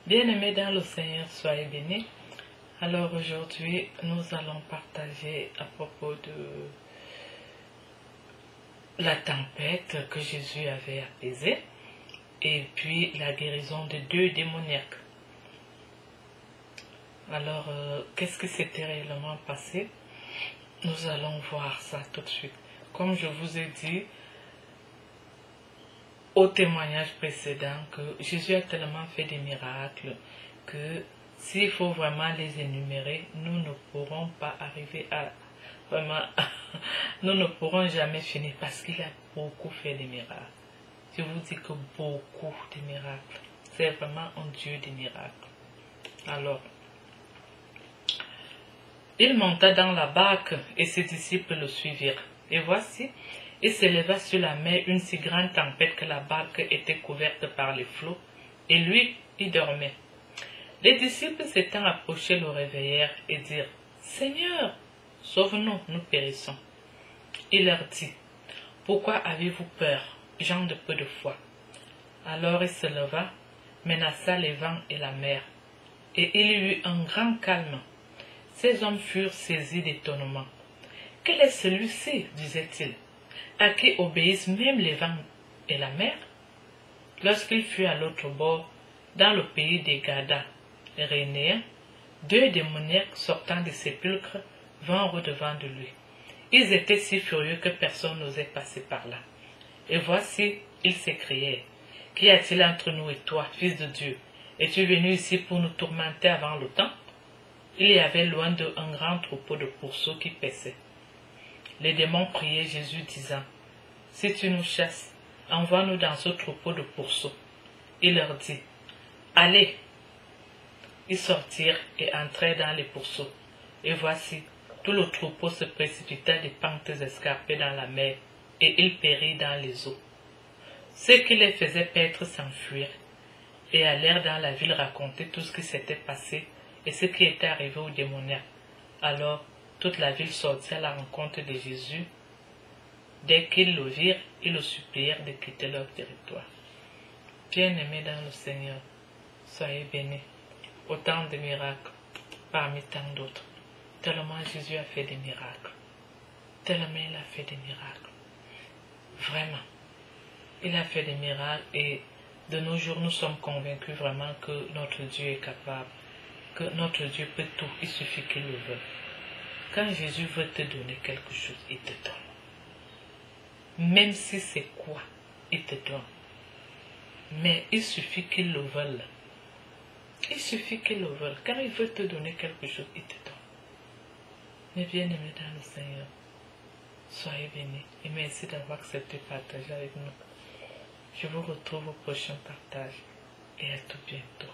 Bien-aimés dans le Seigneur, soyez bénis. Alors aujourd'hui, nous allons partager à propos de la tempête que Jésus avait apaisée et puis la guérison de 2 démoniaques. Alors, qu'est-ce qui s'était réellement passé? Nous allons voir ça tout de suite. Comme je vous ai dit au témoignage précédent que Jésus a tellement fait des miracles que s'il faut vraiment les énumérer, nous ne pourrons pas arriver à vraiment, nous ne pourrons jamais finir parce qu'il a beaucoup fait des miracles. Je vous dis que beaucoup de miracles. C'est vraiment un Dieu des miracles. Alors, il monta dans la barque et ses disciples le suivirent. Et voici, il s'éleva sur la mer une si grande tempête que la barque était couverte par les flots, et lui, il dormait. Les disciples s'étant approchés le réveillèrent et dirent, « Seigneur, sauve-nous, nous périssons. » Il leur dit, « Pourquoi avez-vous peur, gens de peu de foi ?» Alors il se leva, menaça les vents et la mer, et il y eut un grand calme. Ces hommes furent saisis d'étonnement. « Quel est celui-ci, disaient-ils, à qui obéissent même les vents et la mer ?» Lorsqu'il fut à l'autre bord, dans le pays des Gadarénéens, 2 démoniaques sortant des sépulcres vinrent au-devant de lui. Ils étaient si furieux que personne n'osait passer par là. Et voici, ils s'écriaient, « Qu'y a-t-il entre nous et toi, fils de Dieu? Es-tu venu ici pour nous tourmenter avant le temps ?» Il y avait loin d'eux un grand troupeau de pourceaux qui paissaient. Les démons priaient Jésus, disant, « Si tu nous chasses, envoie-nous dans ce troupeau de pourceaux. » Il leur dit, « Allez !» Ils sortirent et entrèrent dans les pourceaux. Et voici, tout le troupeau se précipita des pentes escarpées dans la mer, et il périt dans les eaux. Ceux qui les faisaient paître s'enfuirent, et allèrent dans la ville raconter tout ce qui s'était passé et ce qui était arrivé aux démoniaques. Alors, toute la ville sortit à la rencontre de Jésus. Dès qu'ils le virent, ils le supplièrent de quitter leur territoire. Bien-aimés dans le Seigneur, soyez bénis. Autant de miracles parmi tant d'autres. Tellement Jésus a fait des miracles. Tellement il a fait des miracles. Vraiment. Il a fait des miracles et de nos jours, nous sommes convaincus vraiment que notre Dieu est capable. Que notre Dieu peut tout, il suffit qu'il le veuille. Quand Jésus veut te donner quelque chose, il te donne. Même si c'est quoi, il te donne. Mais il suffit qu'il le veuille. Il suffit qu'il le veuille. Quand il veut te donner quelque chose, il te donne. Mais bien-aimés dans le Seigneur, soyez bénis et merci d'avoir accepté de partager avec nous. Je vous retrouve au prochain partage et à tout bientôt.